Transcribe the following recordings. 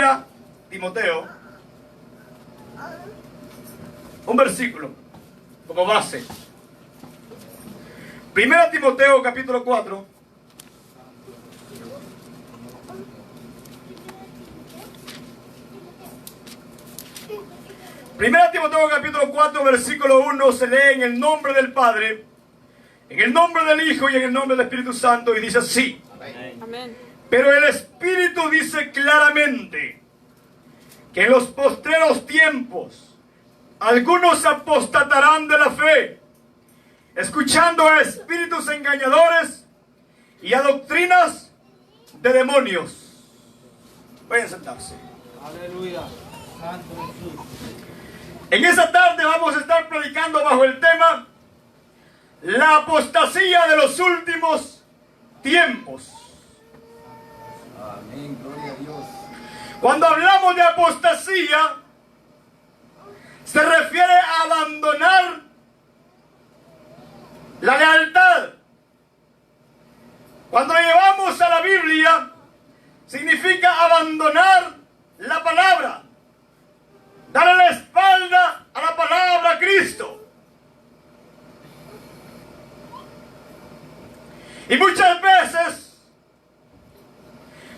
Primera Timoteo, un versículo como base. Primera Timoteo capítulo 4. Primera Timoteo capítulo 4 versículo 1 se lee en el nombre del Padre, en el nombre del Hijo y en el nombre del Espíritu Santo, y dice así. Amén. Pero el Espíritu dice claramente que en los postreros tiempos algunos apostatarán de la fe, escuchando a espíritus engañadores y a doctrinas de demonios. Vayan a sentarse. Aleluya. Santo Jesús. En esa tarde vamos a estar predicando bajo el tema la apostasía de los últimos tiempos. Amén. Gloria a Dios. Cuando hablamos de apostasía, se refiere a abandonar la lealtad. Cuando lo llevamos a la Biblia, significa abandonar la palabra, darle la espalda a la palabra Cristo. Y muchas veces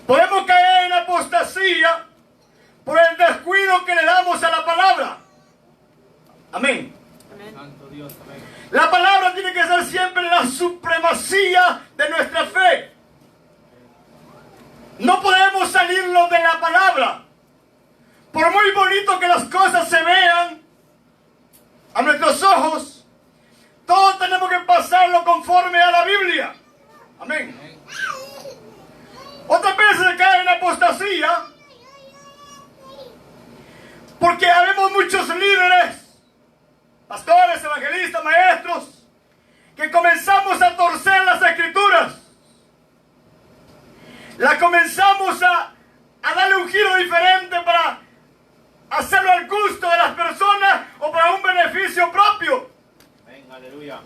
podemos caer en apostasía por el descuido que le damos a la palabra. Amén. Santo Dios. Amén. La palabra tiene que ser siempre la supremacía de nuestra fe. No podemos salirnos de la palabra. Por muy bonito que las cosas se vean a nuestros ojos, todos tenemos que pasarlo conforme a la Biblia. Amén. Otras veces se cae en apostasía porque habemos muchos líderes, pastores, evangelistas, maestros, que comenzamos a torcer las escrituras. La comenzamos a darle un giro diferente para hacerlo al gusto de las personas o para un beneficio propio. Amén. Aleluya.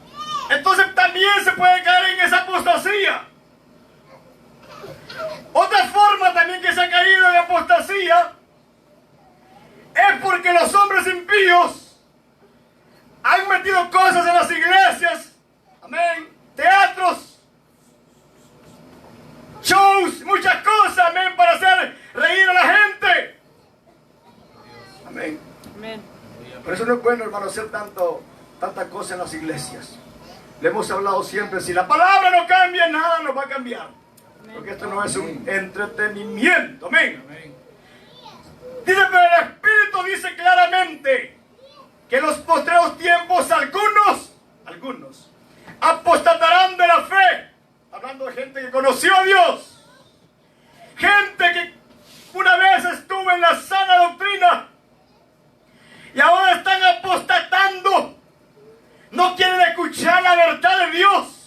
Entonces también se puede caer en esa apostasía. Otra forma también que se ha caído en apostasía es porque los hombres impíos han metido cosas en las iglesias, amén, teatros, shows, muchas cosas, amén, para hacer reír a la gente. Amén. Amén. Por eso no es bueno, hermano, hacer tanta cosa en las iglesias. Le hemos hablado siempre, si la palabra no cambia, nada nos va a cambiar. Porque esto no es un entretenimiento. Amén. Amén. Dice, pero el Espíritu dice claramente que en los postreros tiempos algunos apostatarán de la fe. Hablando de gente que conoció a Dios. Gente que una vez estuvo en la sana doctrina y ahora están apostatando. No quieren escuchar la verdad de Dios.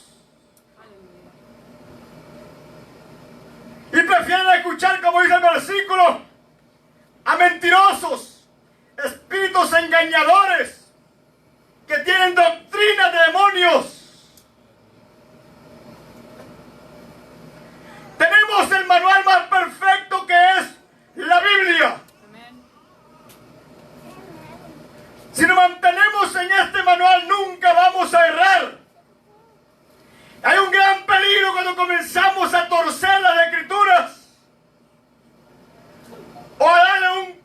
Y prefieren escuchar, como dice el versículo, a mentirosos, espíritus engañadores, que tienen doctrinas de demonios. Tenemos el manual más perfecto que es la Biblia. Si nos mantenemos en este manual, nunca vamos a errar. Hay un gran peligro cuando comenzamos a torcer las escrituras o a darle un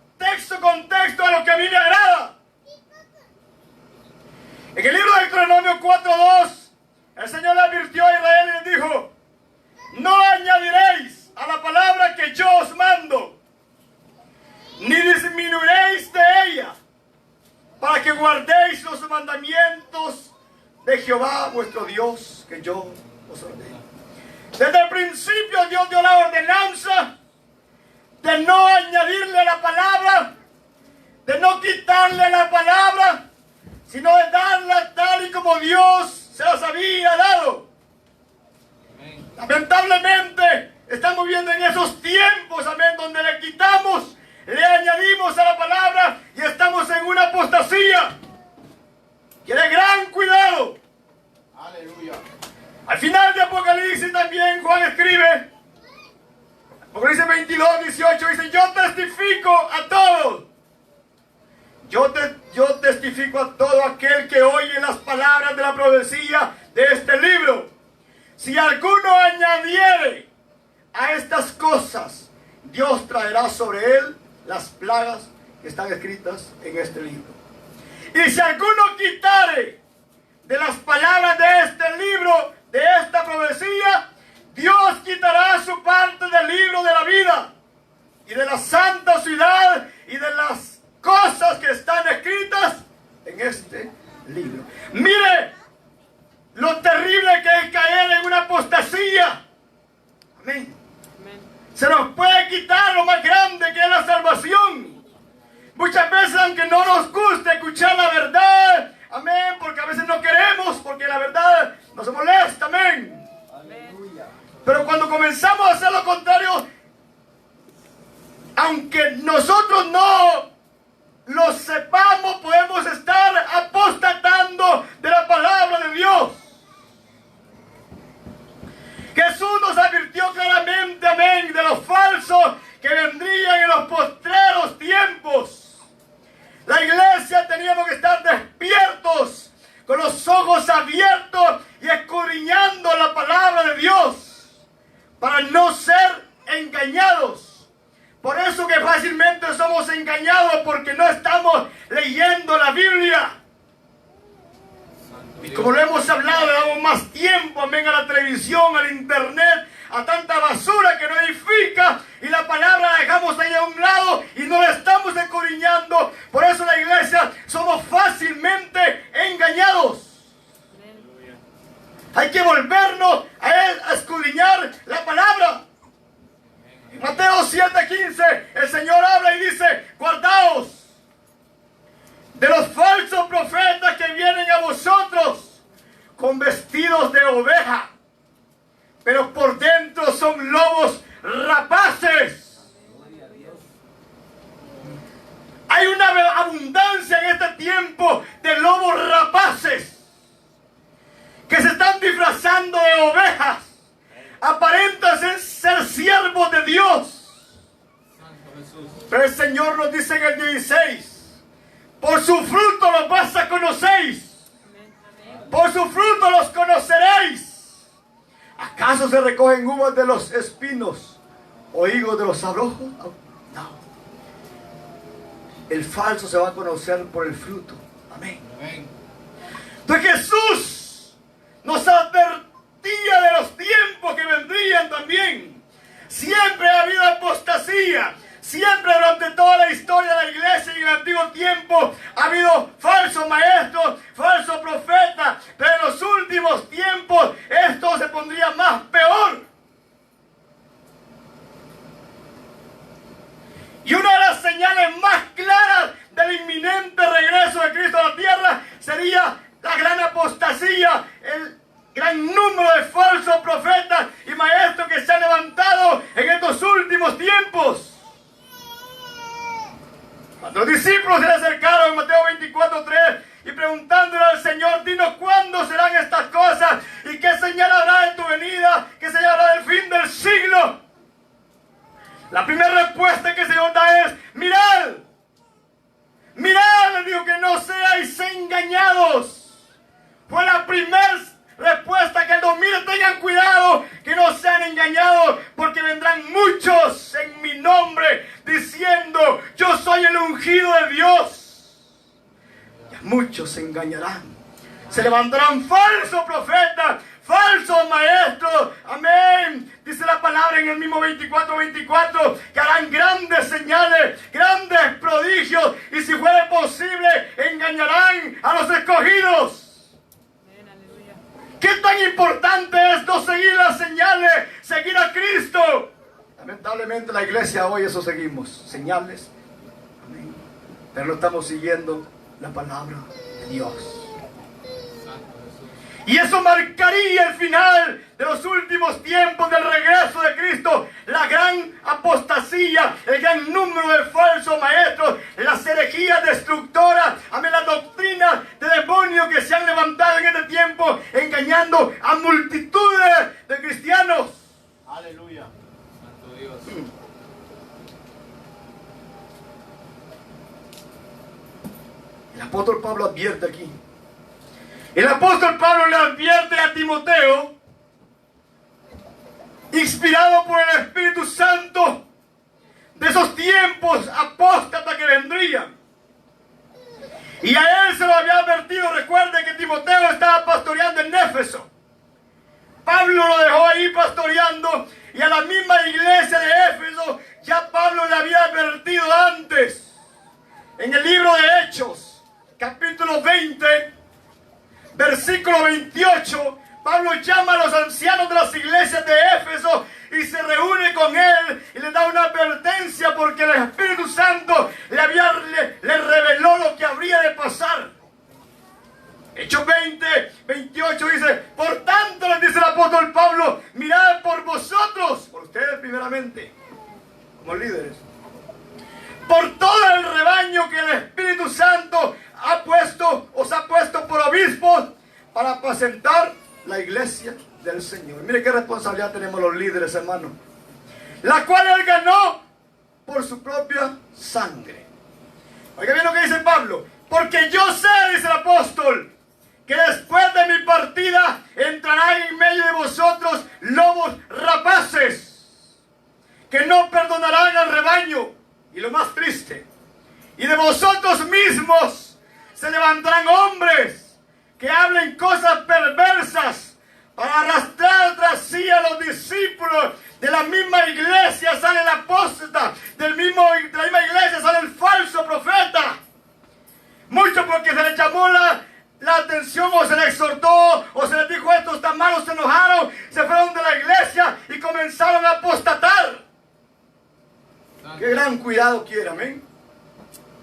contexto a lo que a mí me agrada. En el libro de Deuteronomio 4:2, el Señor le advirtió a Israel y le dijo: no añadiréis a la palabra que yo os mando, ni disminuiréis de ella, para que guardéis los mandamientos de Jehová vuestro Dios, que yo os ordeno. Desde el principio Dios dio la ordenanza de no añadirle la palabra, de no quitarle la palabra, sino de darla tal y como Dios se las había dado. Amén. Lamentablemente estamos viendo en esos tiempos, amén, donde le quitamos, le añadimos a la palabra y estamos en una apostasía. Tiene gran cuidado. Aleluya. Al final de Apocalipsis también Juan escribe Porque dice 22, 18, dice, yo testifico a todos. Yo testifico a todo aquel que oye las palabras de la profecía de este libro. Si alguno añadiere a estas cosas, Dios traerá sobre él las plagas que están escritas en este libro. Y si alguno quitare de las palabras de este libro, de esta profecía, Dios quitará su parte del libro de la vida y de la santa ciudad y de las cosas que están escritas en este libro. Mire lo terrible que es caer en una apostasía. Amén. Se nos puede quitar lo más grande que es la salvación. Muchas veces, aunque no nos guste escuchar la verdad, amén, porque a veces no queremos, porque la verdad nos molesta, amén. Aleluya. Pero cuando comenzamos a hacer lo contrario, aunque nosotros no lo sepamos, podemos estar apostatando de la palabra de Dios. Jesús nos advirtió claramente, amén, de los falsos que vendrían en los postreros tiempos. La iglesia teníamos que estar despiertos, con los ojos abiertos y escudriñando la palabra de Dios, para no ser engañados. Por eso que fácilmente somos engañados, porque no estamos leyendo la Biblia. Y como lo hemos hablado, le damos más tiempo, amén, a la televisión, al internet, a tanta basura que no edifica, y la palabra la dejamos ahí a un lado y no la estamos escudriñando. Por eso la iglesia somos fácilmente engañados. Aleluya. Hay que volvernos a escudriñar la palabra. En Mateo 7:15 el Señor habla y dice, guardaos de los falsos profetas que vienen a vosotros con vestidos de oveja, pero por dentro son lobos rapaces. Hay una abundancia en este tiempo de lobos rapaces que se están disfrazando de ovejas. Aparentan ser siervos de Dios. Pero el Señor nos dice en el 16, por su fruto los vas a conocer. Por su fruto los conoceréis. ¿Acaso se recogen uvas de los espinos o higos de los abrojos? No. El falso se va a conocer por el fruto. Amén. Entonces Jesús nos advertía de los tiempos que vendrían también. Siempre ha habido apostasía. Siempre durante toda la historia de la iglesia y en el antiguo tiempo ha habido falsos maestros, falsos profetas, pero en los últimos tiempos esto se pondría más peor. Y una de las señales más claras del inminente regreso de Cristo a la tierra sería la gran apostasía, el gran número de falsos profetas y maestros que se han levantado en estos últimos tiempos. Cuando los discípulos se le acercaron en Mateo 24:3 y preguntándole al Señor, dinos cuándo serán estas cosas y qué señal habrá de tu venida, qué señal habrá del fin del siglo. La primera respuesta que el Señor da es, mirad, les digo, que no seáis engañados. Fue la primera respuesta que Dios, mire, tengan cuidado que no sean engañados, porque vendrán muchos en mi nombre diciendo, yo soy el ungido de Dios. Y muchos se engañarán. Se levantarán falsos profetas, falsos maestros. Amén. Dice la palabra en el mismo 24:24 que harán grandes señales, grandes prodigios, y si fuere posible engañarán a los escogidos. ¿Qué tan importante es no seguir las señales, seguir a Cristo? Lamentablemente la iglesia hoy eso seguimos, señales, amén, pero no estamos siguiendo la palabra de Dios. Y eso marcaría el final de los últimos tiempos del regreso de Cristo, la gran apostasía, el gran número de falsos maestros, las herejías destructoras, amén, las doctrinas de demonios que se han levantado en este tiempo, engañando a multitudes de cristianos. Aleluya. Dios. El apóstol Pablo advierte aquí. El apóstol Pablo le advierte a Timoteo, inspirado por el Espíritu Santo, de esos tiempos apóstatas que vendrían. Y a él se lo había advertido. Recuerde que Timoteo estaba pastoreando en Éfeso. Pablo lo dejó ahí pastoreando, y a la misma iglesia de Éfeso ya Pablo le había advertido antes. En el libro de Hechos, capítulo 20, versículo 28, Pablo llama a los ancianos de las iglesias de Éfeso y se reúne con él y le da una advertencia porque el Espíritu Santo le reveló lo que habría de pasar. Hechos 20, 28 dice: por tanto, les dice el apóstol Pablo, mirad por vosotros, por ustedes primeramente, como líderes, por todo el rebaño que el Espíritu Santo os ha puesto por obispos para apacentar la iglesia del Señor. Mire qué responsabilidad tenemos los líderes, hermanos, la cual él ganó por su propia sangre. Oiga bien lo que dice Pablo: porque yo sé, dice el apóstol, que después de mi partida entrarán en medio de vosotros lobos rapaces, que no perdonarán al rebaño. Y lo más triste, y de vosotros mismos se levantarán hombres que hablen cosas perversas para arrastrar tras sí a los discípulos. De la misma iglesia sale el apóstata, de la misma iglesia sale el falso profeta. Mucho porque se les llamó la atención, o se les exhortó, o se les dijo esto está malo, se enojaron, se fueron de la iglesia y comenzaron a apostatar. Qué gran cuidado quiere, amén.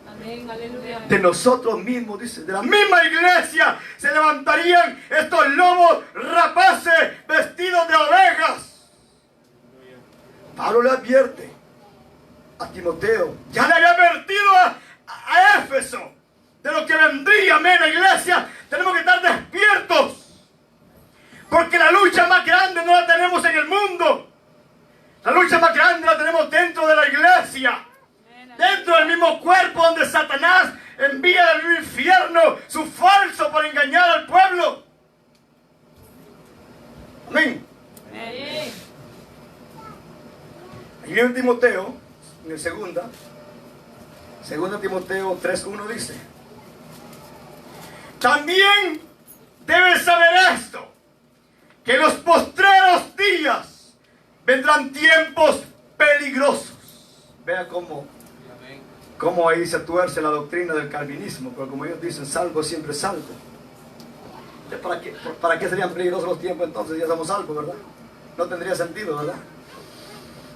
Amén, aleluya. De nosotros mismos, dice, de la misma iglesia se levantarían estos lobos rapaces vestidos de ovejas. Pablo le advierte a Timoteo, ya le había advertido a Éfeso de lo que vendría, amén. La iglesia tenemos que estar despiertos, porque la lucha más grande no la tenemos en el mundo. La lucha más grande la tenemos dentro de la iglesia, dentro del mismo cuerpo donde Satanás envía del infierno su falso para engañar al pueblo. Amén. Amén. Y en Timoteo, en el segunda Timoteo 3:1 dice: también debes saber esto, que en los postreros días vendrán tiempos peligrosos. Vea cómo ahí se tuerce la doctrina del calvinismo, pero como ellos dicen, salvo siempre salvo. ¿Para qué serían peligrosos los tiempos entonces? Ya somos salvos, ¿verdad? No tendría sentido, ¿verdad?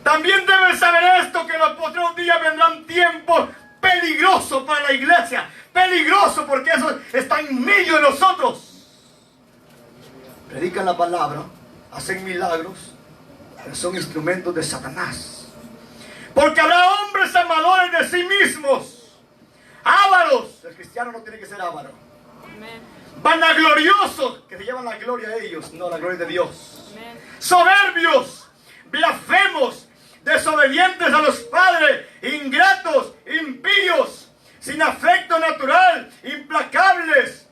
También deben saber esto, que en los postreros días vendrán tiempos peligrosos para la iglesia. Peligroso porque eso está en medio de nosotros. Predican la palabra, hacen milagros, pero son instrumentos de Satanás. Porque habrá hombres amadores de sí mismos, ávaros. El cristiano no tiene que ser avaro. Amén. Vanagloriosos, que se llevan la gloria a ellos, no la gloria de Dios. Amén. Soberbios, blasfemos, desobedientes a los padres, ingratos, impíos, sin afecto natural, implacables,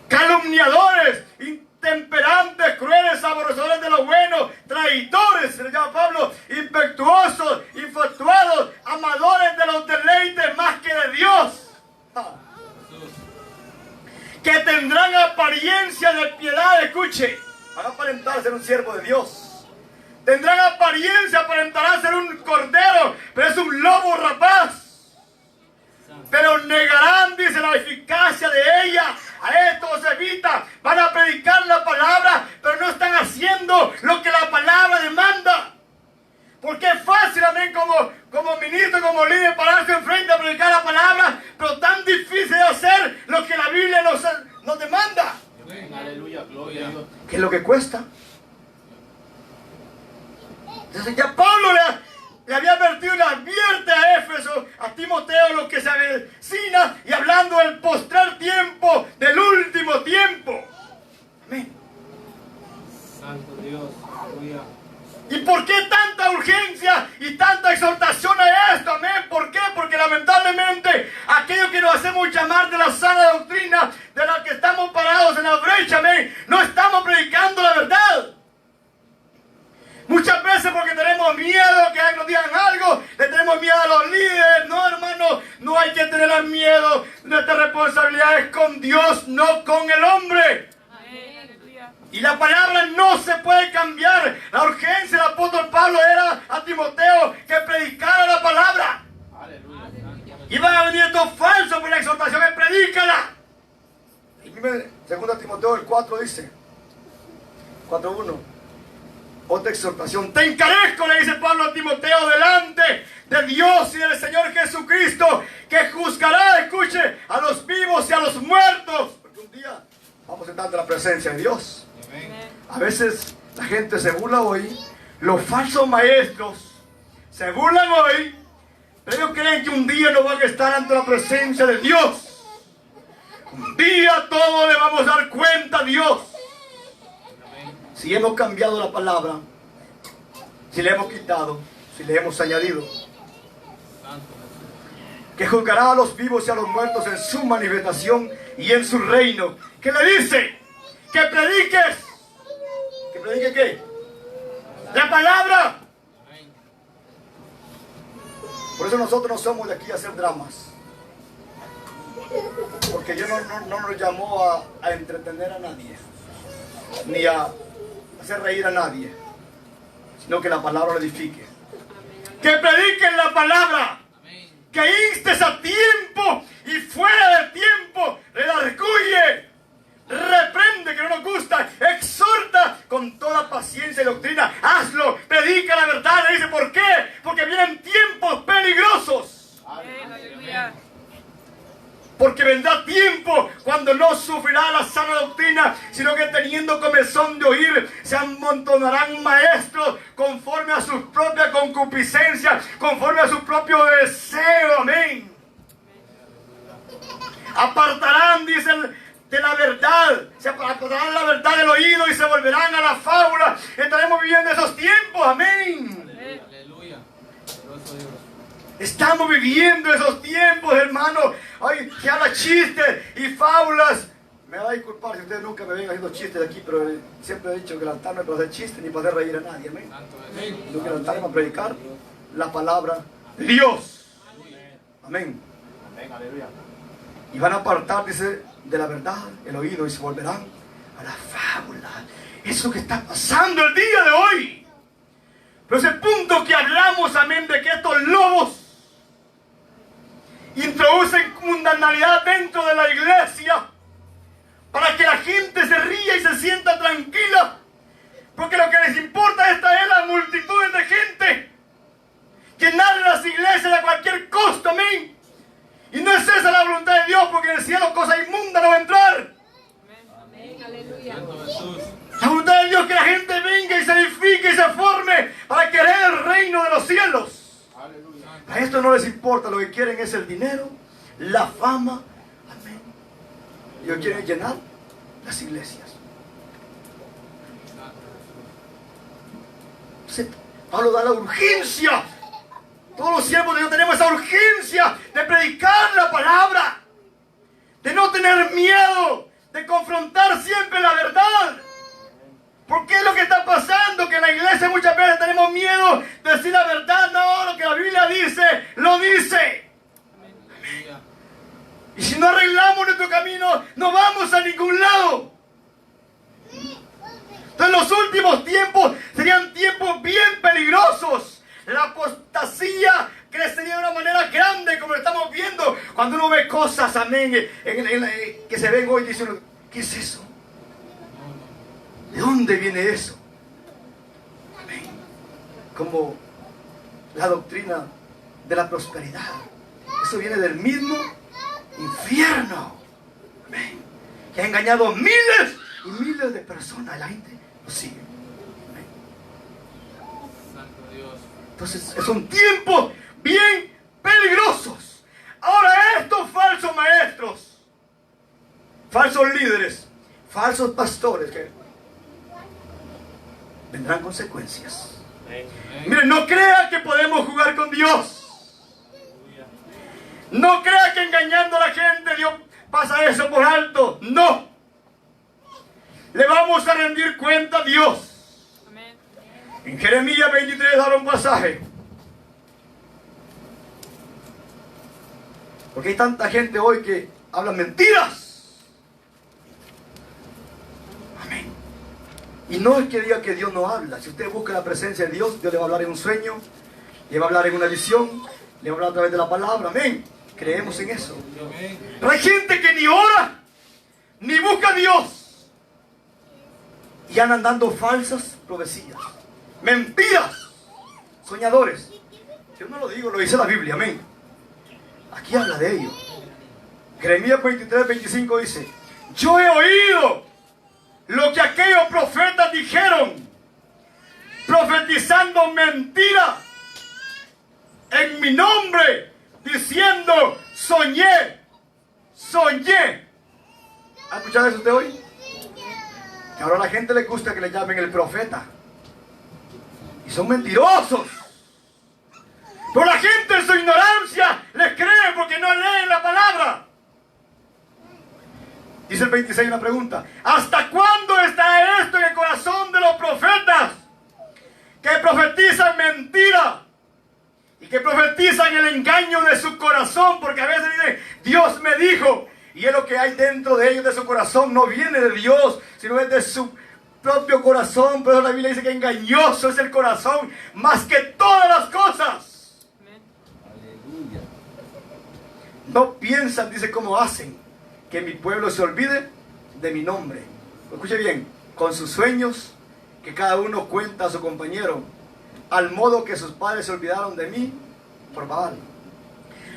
calumniadores, intemperantes, crueles, aborrecedores de lo bueno, traidores, se les llama Pablo, impetuosos, infatuados, amadores de los deleites más que de Dios, que tendrán apariencia de piedad. Escuche, van a aparentar ser un siervo de Dios, tendrán apariencia, aparentarán ser un cordero, pero es un lobo rapaz. Pero negarán, dice, la eficacia de ella. A esto se evita. Van a predicar la palabra, pero no están haciendo lo que la palabra demanda. Porque es fácil, amén, como ministro, como líder, pararse enfrente a predicar la palabra, pero tan difícil de hacer lo que la Biblia nos demanda. Amén, aleluya, gloria a Dios. ¿Qué es lo que cuesta? Entonces ya Pablo le había advertido y le advierte a Éfeso, a Timoteo, lo que se avecina, y hablando del postrer tiempo, del último tiempo. Amén. Santo Dios, aleluya. ¿Y por qué tan miedo a los líderes. No, hermano, no hay que tener miedo. Nuestra responsabilidad es con Dios, no con el hombre. Amén. Aleluya. Y la palabra no se puede cambiar. La urgencia del apóstol Pablo era a Timoteo que predicara la palabra. Aleluya. Y van a venir estos falsos, pero la exhortación es predícala. Y mire, 2 Timoteo el 4 dice, 4:1, otra exhortación. Te encarezco, le dice Pablo a Timoteo, delante de Dios y del Señor Jesucristo, que juzgará, escuche, a los vivos y a los muertos. Porque un día vamos a estar ante la presencia de Dios. Amén. A veces la gente se burla hoy, los falsos maestros se burlan hoy, pero ellos creen que un día no van a estar ante la presencia de Dios. Un día todos le vamos a dar cuenta a Dios. Si hemos cambiado la palabra, si le hemos quitado, si le hemos añadido. Santo Jesús. Que juzgará a los vivos y a los muertos en su manifestación y en su reino. ¿Qué le dice? Que prediques. ¿Que predique qué? La palabra. Amén. Por eso nosotros no somos de aquí a hacer dramas. Porque Dios no nos llamó a entretener a nadie, ni a hacer reír a nadie, sino que la palabra lo edifique. Que prediquen la palabra. Amén. Que instes a tiempo y fuera de tiempo, redarguye, reprende que no nos gusta, exhorta con toda paciencia y doctrina. Hazlo, predica la verdad. Le dice, ¿por qué? Porque vienen tiempos peligrosos. Amén. Aleluya. Porque vendrá tiempo cuando no sufrirá la sana doctrina, sino que teniendo comezón de oír, se amontonarán maestros conforme a su propia concupiscencia, conforme a su propio deseo. Amén. Apartarán, dicen, de la verdad, se apartarán la verdad del oído y se volverán a la fábula. Estaremos viviendo esos tiempos. Amén. Aleluya. Glorioso Dios. Estamos viviendo esos tiempos, hermano. Ay, que habla chistes y fábulas. Me va a disculpar si ustedes nunca me ven haciendo chistes de aquí, pero siempre he dicho que el altar no es para hacer chistes ni para hacer reír a nadie. Amén. Santo Jesús. Sino que el altar es para predicar la palabra de Dios. Amén. Amén. Aleluya. Y van a apartar, dice, de la verdad el oído y se volverán a la fábula. Eso es lo que está pasando el día de hoy. Pero ese punto que hablamos, amén, de que estos lobos introducen mundanalidad dentro de la iglesia para que la gente se ría y se sienta tranquila, porque lo que les importa esta es la multitud de gente, llenar las iglesias a cualquier costo. Amén. Y no es esa la voluntad de Dios, porque en el cielo cosa inmunda no va a entrar. Amén. Aleluya. Santo Jesús. La voluntad de Dios es que la gente venga y se edifique y se forme para querer el reino de los cielos. Aleluya. A esto no les importa, lo que quieren es el dinero, la fama. Amén. Ellos quieren llenar las iglesias. Entonces, Pablo da la urgencia. Todos los siervos de Dios tenemos esa urgencia de predicar la palabra, de no tener miedo, de confrontar siempre la verdad. ¿Por qué es lo que está pasando? Que en la iglesia muchas veces tenemos miedo de decir la verdad. No, lo que la Biblia dice, lo dice. Aleluya. Y si no arreglamos nuestro camino, no vamos a ningún lado. Entonces los últimos tiempos serían tiempos bien peligrosos. La apostasía crecería de una manera grande, como lo estamos viendo. Cuando uno ve cosas, amén, que se ven hoy, dice uno, ¿qué es eso? ¿De dónde viene eso? Amén. Como la doctrina de la prosperidad. Eso viene del mismo infierno. Amén. Que ha engañado a miles y miles de personas. La gente lo sigue. Amén. Santo Dios. Entonces son tiempos bien peligrosos. Ahora estos falsos maestros, falsos líderes, falsos pastores, que vendrán consecuencias. Amén. Miren, no crea que podemos jugar con Dios. Aleluya. No crea que engañando a la gente Dios pasa eso por alto. No. Le vamos a rendir cuenta a Dios. Amén. En Jeremías 23 da un pasaje. Porque hay tanta gente hoy que habla mentiras. Amén. Y no es que diga que Dios no habla. Si usted busca la presencia de Dios, Dios le va a hablar en un sueño, le va a hablar en una visión, le va a hablar a través de la palabra. Amén. Creemos en eso. Pero hay gente que ni ora, ni busca a Dios. Y andan dando falsas profecías. Mentiras. Soñadores. Yo no lo digo, lo dice la Biblia. Amén. Aquí habla de ello. Jeremías 23, 25 dice: yo he oído lo que aquellos profetas dijeron, profetizando mentira en mi nombre, diciendo: soñé. ¿Ha escuchado eso usted hoy? Que ahora a la gente le gusta que le llamen el profeta. Y son mentirosos. Pero la gente en su ignorancia les cree porque no leen la palabra. Dice el 26 una pregunta: ¿hasta cuándo está esto en el corazón de los profetas que profetizan mentira y que profetizan el engaño de su corazón? Porque a veces dicen: Dios me dijo, y es lo que hay dentro de ellos, de su corazón. No viene de Dios, sino es de su propio corazón. Pero la Biblia dice que engañoso es el corazón más que todas las cosas. No piensan, dice, cómo hacen que mi pueblo se olvide de mi nombre. Escuche bien: con sus sueños, que cada uno cuenta a su compañero, al modo que sus padres se olvidaron de mí por Baal.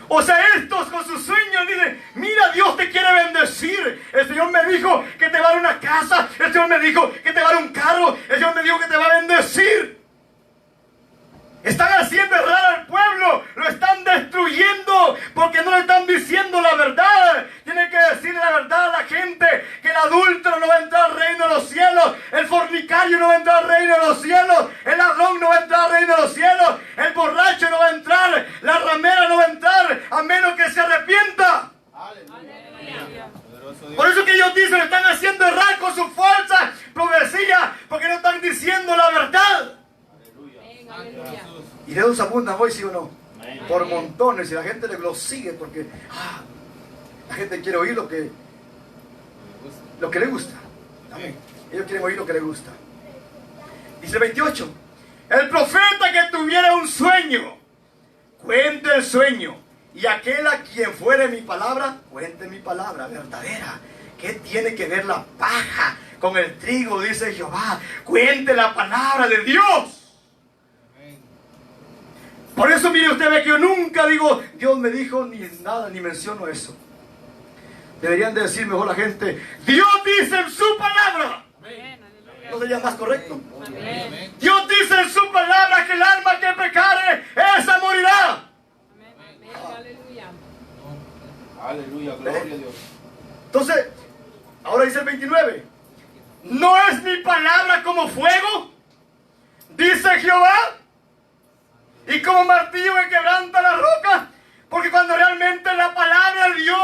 O sea, estos con sus sueños dicen: mira, Dios te quiere bendecir. El Señor me dijo que te va a dar una casa. El Señor me dijo que te va a dar un carro. El Señor me dijo que te va a bendecir. Están haciendo errar al pueblo, lo están destruyendo porque no le están diciendo la verdad. Tienen que decirle la verdad a la gente: que el adúltero no va a entrar al reino de los cielos, el fornicario no va a entrar al reino de los cielos, el ladrón no va a entrar al reino de los cielos, el borracho no va a entrar, la ramera no va a entrar, a menos que se arrepienta. Aleluya. Por eso que ellos dicen: están haciendo errar con su falsa profecía, porque no están diciendo la verdad. Aleluya. Y de esos abundan hoy, ¿sí o no? Amén. Por montones, y la gente lo sigue porque la gente quiere oír lo que le gusta. Amén. Ellos quieren oír lo que les gusta. Dice 28: el profeta que tuviera un sueño, cuente el sueño, y aquel a quien fuere mi palabra, cuente mi palabra verdadera. ¿Qué tiene que ver la paja con el trigo? Dice Jehová. Cuente la palabra de Dios. Por eso, mire, usted ve que yo nunca digo Dios me dijo, ni nada, ni menciono eso. Deberían de decir mejor la gente: Dios dice en su palabra. Amén. ¿No sería más correcto? Amén. Dios dice en su palabra que el alma que pecare, esa morirá. Amén. Aleluya. Aleluya, gloria a Dios. Entonces, ahora dice el 29: ¿no es mi palabra como fuego? Dice Jehová. Y como martillo que quebranta la roca. Porque cuando realmente la palabra de Dios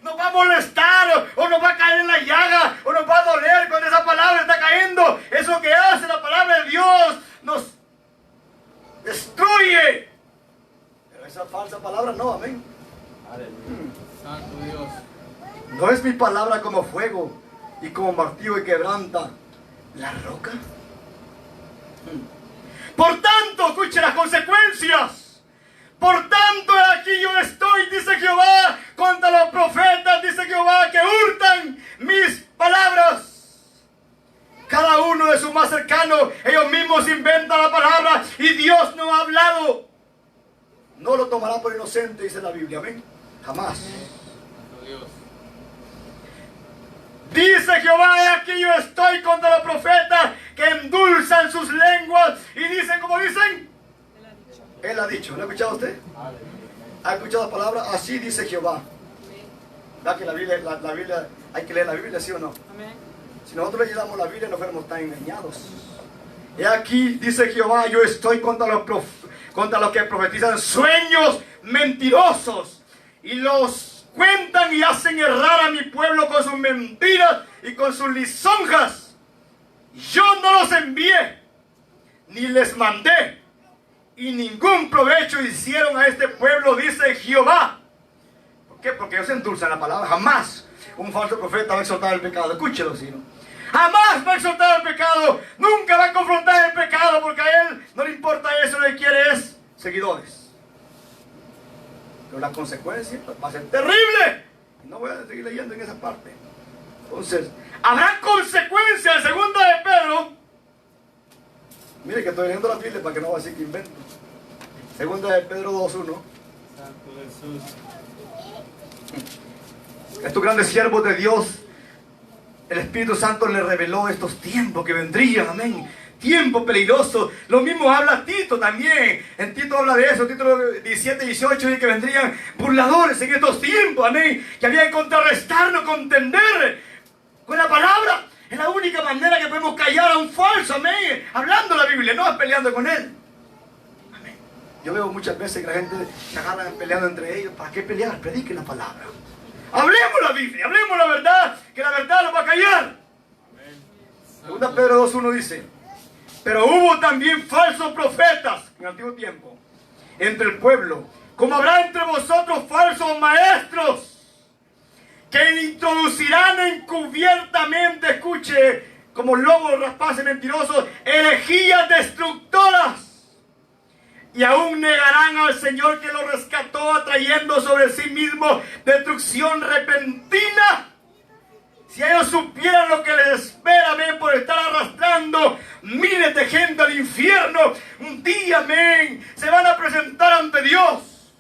nos va a molestar, o nos va a caer en la llaga, o nos va a doler cuando esa palabra está cayendo, eso que hace la palabra de Dios nos destruye. Pero esa falsa palabra no, amén. Aleluya. Santo Dios. ¿No es mi palabra como fuego y como martillo que quebranta la roca? Por tanto, escuche las consecuencias. Por tanto, aquí yo estoy, dice Jehová, contra los profetas, dice Jehová, que hurtan mis palabras. Cada uno de sus más cercanos, ellos mismos inventan la palabra y Dios no ha hablado. No lo tomará por inocente, dice la Biblia, amén. Jamás. Santo Dios. Dice Jehová: he aquí yo estoy contra los profetas que endulzan sus lenguas y dicen como dicen. Él ha dicho. ¿Lo ha escuchado usted? ¿Ha escuchado la palabra? Así dice Jehová. ¿Verdad que la Biblia, hay que leer la Biblia, sí o no? Amén. Si nosotros leyéramos la Biblia no fuéramos tan engañados. He aquí, dice Jehová, yo estoy contra los que profetizan sueños mentirosos y los cuentan y hacen errar a mi pueblo con sus mentiras y con sus lisonjas. Yo no los envié, ni les mandé, y ningún provecho hicieron a este pueblo, dice Jehová. ¿Por qué? Porque ellos endulzan la palabra. Jamás un falso profeta va a exhortar el pecado. Escúchelo, si no. Jamás va a exhortar el pecado. Nunca va a confrontar el pecado, porque a él no le importa eso. Lo que quiere es seguidores. Pero la consecuencia va a ser terrible. Y no voy a seguir leyendo en esa parte. Entonces, habrá consecuencias. Segunda de Pedro. Mire que estoy leyendo la Biblia para que no va a decir que invento. Segunda de Pedro 2:1. Santo Jesús. Estos grandes siervos de Dios, el Espíritu Santo les reveló estos tiempos que vendrían, amén. Tiempo peligroso. Lo mismo habla Tito también. En Tito habla de eso. Tito 17-18 dice que vendrían burladores en estos tiempos, amén. Que había que contrarrestarnos, contender con la palabra. Es la única manera que podemos callar a un falso, amén. Hablando la Biblia, no peleando con él. Amén. Yo veo muchas veces que la gente se agarra peleando entre ellos. ¿Para qué pelear? Prediquen la palabra. Hablemos la Biblia, hablemos la verdad, que la verdad nos va a callar. Segunda Pedro 2:1 dice: pero hubo también falsos profetas en el antiguo tiempo entre el pueblo, como habrá entre vosotros falsos maestros, que introducirán encubiertamente, escuche, como lobos rapaces mentirosos, herejías destructoras. Y aún negarán al Señor que lo rescató, atrayendo sobre sí mismo destrucción repentina. Si ellos supieran lo que les espera, amén, por estar arrastrando miles de gente al infierno, un día, amén, se van a presentar ante Dios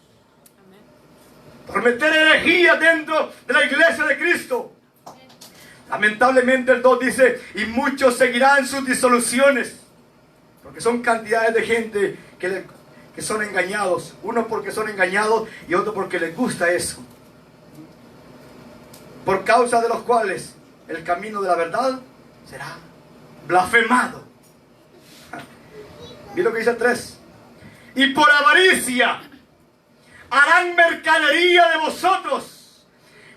por meter herejías dentro de la iglesia de Cristo. Lamentablemente el 2 dice: y muchos seguirán sus disoluciones, porque son cantidades de gente que son engañados. Uno porque son engañados y otro porque les gusta eso. Por causa de los cuales el camino de la verdad será blasfemado. Mira lo que dice el 3. Y por avaricia harán mercadería de vosotros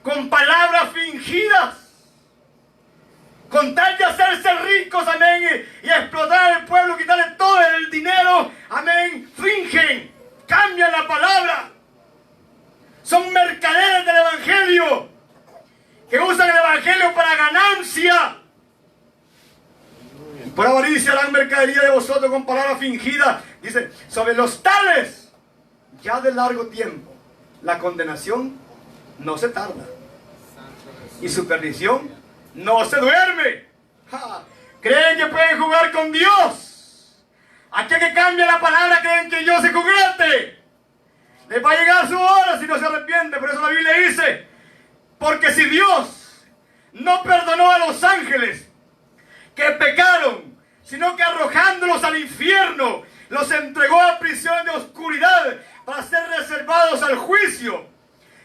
con palabras fingidas, con tal de hacerse ricos, amén, y explotar al pueblo, quitarle todo el dinero, amén. Fingen, cambian la palabra. Son mercaderes del evangelio, que usan el evangelio para ganancia. Por avaricia harán mercadería de vosotros con palabras fingidas. Dice: sobre los tales, ya de largo tiempo, la condenación no se tarda, y su perdición no se duerme. Creen que pueden jugar con Dios. Aquel que cambia la palabra creen que Dios es juguete. Les va a llegar su hora si no se arrepiente. Por eso la Biblia dice: porque si Dios no perdonó a los ángeles que pecaron, sino que arrojándolos al infierno los entregó a prisión de oscuridad para ser reservados al juicio,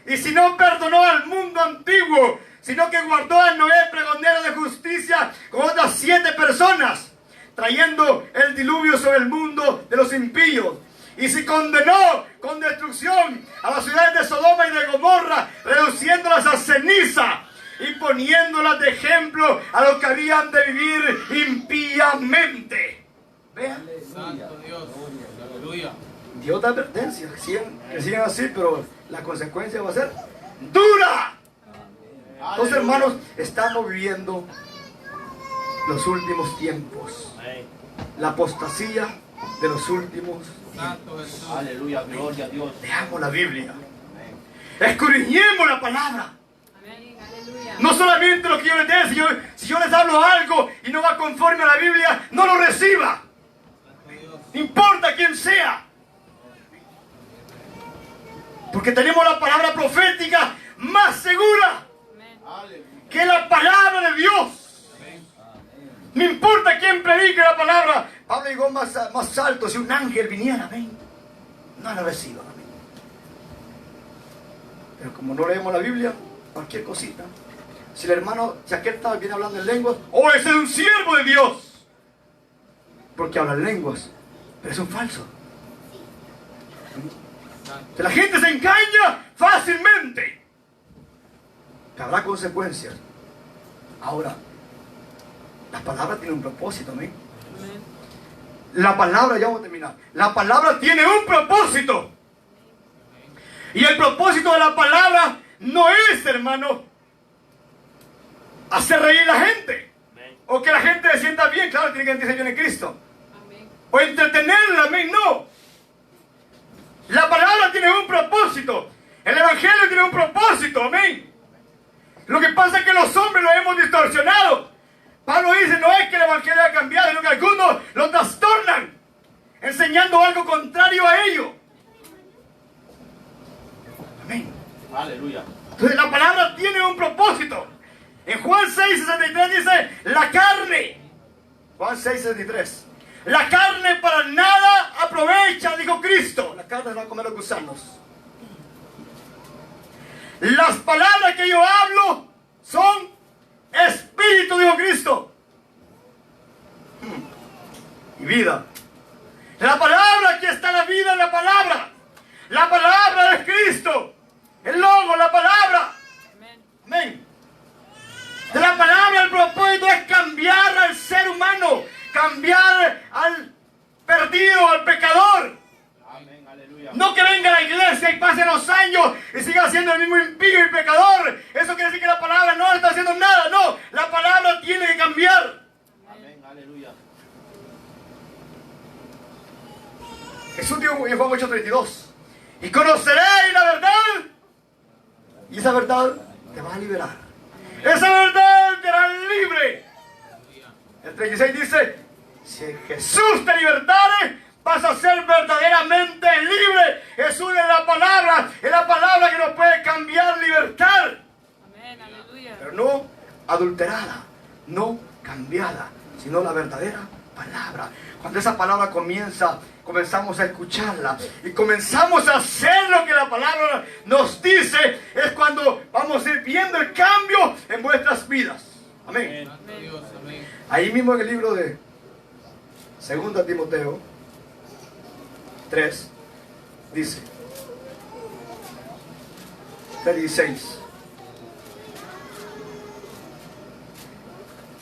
y si no perdonó al mundo antiguo, sino que guardó a Noé, pregonero de justicia, con otras 7 personas, trayendo el diluvio sobre el mundo de los impíos. Y si condenó con destrucción a las ciudades de Sodoma y de Gomorra, reduciéndolas a ceniza y poniéndolas de ejemplo a los que habían de vivir impíamente. Vean. Santo Dios. Aleluya. Dios da advertencia, que sigan así, pero la consecuencia va a ser dura. Entonces, hermanos, estamos viviendo los últimos tiempos. La apostasía de los últimos tiempos. Santo Jesús. Aleluya, gloria a Dios. Leamos la Biblia. Escudriñemos la palabra. Amén. Aleluya. No solamente lo que yo les dé, si yo les hablo algo y no va conforme a la Biblia, no lo reciba. No importa quién sea. Porque tenemos la palabra profética más segura que la palabra de Dios. No importa quién predique la palabra. Pablo llegó más alto. Si un ángel viniera, amén, no la reciba, amén. Pero como no leemos la Biblia, cualquier cosita. Si el hermano, si aquel tal viene hablando en lenguas, oh, ese es un siervo de Dios, porque habla en lenguas, pero es un falso. Que la gente se engaña fácilmente. Que habrá consecuencias. Ahora, la palabra tiene un propósito, amén. La palabra, ya vamos a terminar. La palabra tiene un propósito. Y el propósito de la palabra no es, hermano, hacer reír a la gente. O que la gente se sienta bien, claro, tiene que sentirse bien en Cristo. Amén. O entretenerla, amén, no. La palabra tiene un propósito. El evangelio tiene un propósito, amén. Lo que pasa es que los hombres lo hemos distorsionado. Pablo dice, no es que el evangelio haya cambiado, sino que algunos lo trastornan, enseñando algo contrario a ello. Amén. Aleluya. Entonces la palabra tiene un propósito. En Juan 6:63 dice, la carne. Juan 6:63. La carne para nada aprovecha, dijo Cristo. La carne va a comer los gusanos. Las palabras que yo hablo son espíritu, dijo Cristo. Y vida. La palabra, aquí está la vida en la palabra. La palabra es Cristo. El logo, la palabra. Amén. Amén. De la palabra el propósito es cambiar al ser humano. Cambiar al perdido, al pecador. Amén, aleluya. No que venga a la iglesia y pase los años y siga siendo el mismo impío y pecador. Eso quiere decir que la palabra no está haciendo nada. No, la palabra tiene que cambiar. Amén, aleluya. Jesús dijo en Juan 8:32. Y conoceréis la verdad. Y esa verdad te va a liberar. Esa verdad te hará libre. El 36 dice, si Jesús te libertare, vas a ser verdaderamente libre. Jesús es la palabra que nos puede cambiar, libertar. Amén, aleluya. Pero no adulterada, no cambiada, sino la verdadera palabra. Cuando esa palabra comenzamos a escucharla y comenzamos a hacer lo que la palabra nos dice, es cuando vamos a ir viendo el cambio en vuestras vidas. Amén. Amén. Dios, amén. Ahí mismo en el libro de 2 Timoteo 3 dice 3:16.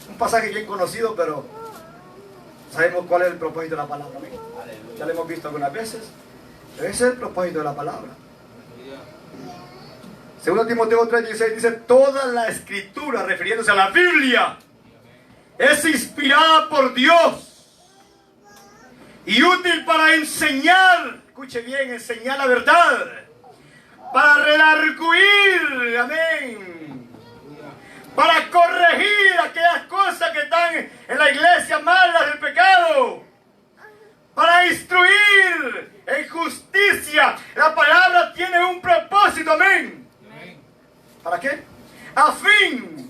Un pasaje bien conocido, pero sabemos cuál es el propósito de la palabra. Amén. Aleluya. Ya lo hemos visto algunas veces, pero ese es el propósito de la palabra. Aleluya. 2 Timoteo 3:16 dice, toda la escritura, refiriéndose a la Biblia, es inspirada por Dios y útil para enseñar, escuche bien, enseñar la verdad, para redarguir, amén, para corregir aquellas cosas que están en la iglesia malas del pecado, para instruir en justicia. La palabra tiene un propósito, amén. Amén. ¿Para qué? A fin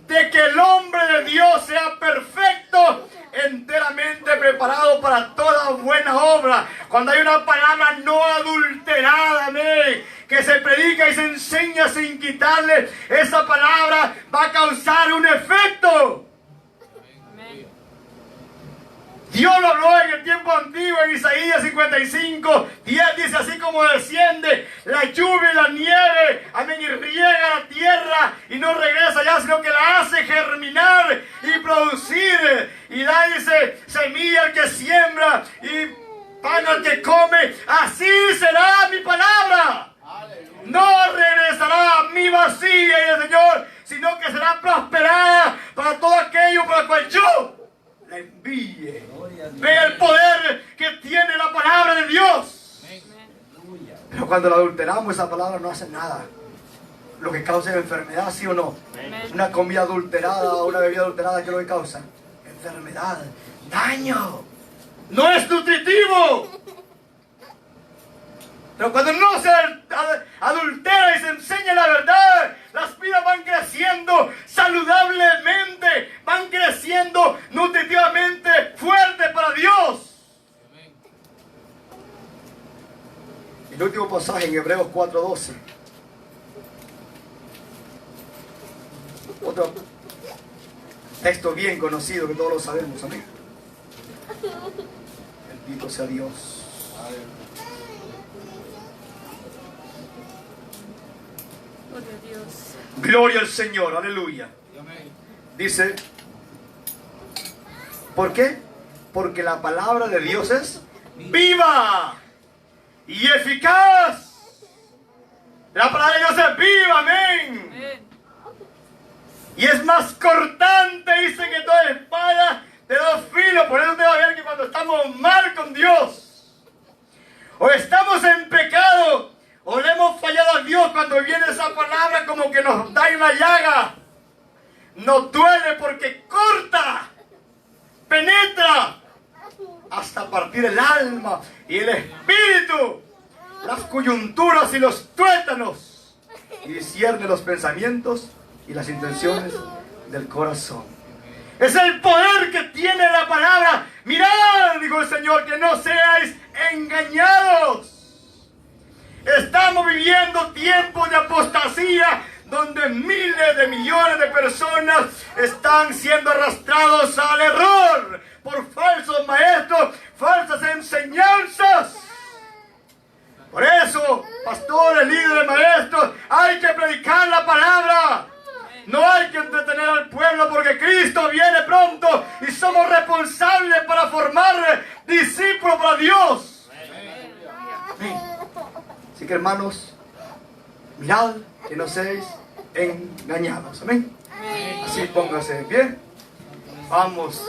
de que el hombre de Dios sea perfecto, enteramente preparado para toda buena obra. Cuando hay una palabra no adulterada, amén, que se predica y se enseña sin quitarle, esa palabra va a causar un efecto. Amén. Dios lo habló en el tiempo antiguo, en Isaías 55:10 dice, así como desciende la lluvia y la nieve, amén, y riega la tierra y no regresa allá, sino que la hace germinar y producir, y da, dice, semilla al que siembra y pan al que come, así será mi palabra. Aleluya. No regresará a mí vacía, y el Señor, sino que será prosperada para todo aquello para el cual yo la envíe. Ve el poder que tiene la palabra de Dios. Amén. Pero cuando la adulteramos, esa palabra no hace nada. Lo que causa es enfermedad, ¿sí o no? Amén. Una comida adulterada o una bebida adulterada, ¿qué es lo que causa? Enfermedad, daño. No es nutritivo. Pero cuando no se adultera y se enseña la verdad, las vidas van creciendo saludablemente, van creciendo nutritivamente fuerte para Dios. Amén. El último pasaje en Hebreos 4:12. Otro texto bien conocido que todos lo sabemos, amén. Bendito sea Dios. Aleluya. Gloria a Dios. Gloria al Señor, aleluya. Amén. Dice, ¿por qué? Porque la palabra de Dios es viva y eficaz. La palabra de Dios es viva, y es más cortante, dice, que toda espada de dos filos. Por eso debo ver que cuando estamos mal con Dios, o estamos en pecado, o le hemos fallado a Dios, cuando viene esa palabra como que nos da en la llaga, nos duele porque corta, penetra hasta partir el alma y el espíritu, las coyunturas y los tuétanos, y discierne los pensamientos y las intenciones del corazón. Es el poder que tiene la palabra. Mirad, dijo el Señor, que no seáis engañados. Estamos viviendo tiempos de apostasía, donde miles de millones de personas están siendo arrastrados al error por falsos maestros, falsas enseñanzas. Por eso, pastores, líderes, maestros, hay que predicar la palabra. No hay que entretener al pueblo, porque Cristo viene pronto y somos responsables para formar discípulos para Dios. Amén. Así que, hermanos, mirad que no seáis engañados. Amén. Así póngase de pie. Vamos